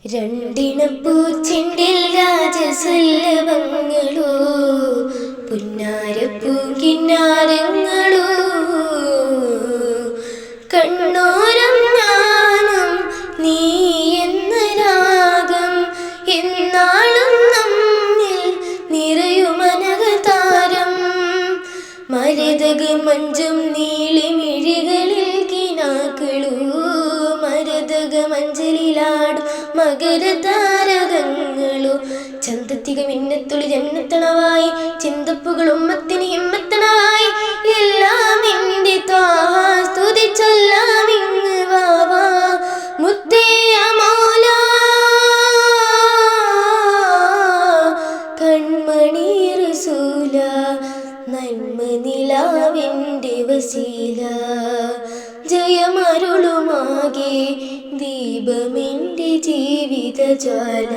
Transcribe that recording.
രണ്ടിണപ്പൂച്ചെണ്ടിൽ രാജസല്ലവങ്ങളോ പുന്നാരപ്പൂങ്കിന്നാരങ്ങളോ കണ്ണോരം ഞാനും നീ എന്ന രാഗം എന്നാളും നമ്മിൽ നിറയുമനകതാരം മരതക മഞ്ചും നീളിമിഴികളിൽ കിനാക്കളൂ മരതക മഞ്ചലിലാടും മകരതാരകങ്ങളോ ചന്തത്തിക മിന്നത്തുളി ജന്നത്തണവായി ചിന്തപ്പുകൾ ഉമ്മത്തിന് ഹിമ്മത്തണവായി എല്ലാം എൻ്റെ സ്തുതി ചൊല്ലാം ഇങ്ങ് വാവാ മുത്തേയ മൗല കൺമണി റസൂല നന്മ നിലാവിൻ്റെ വസീല ജയമരുളുമാകെ ദീപമെൻ്റെ ജീവിതജാല.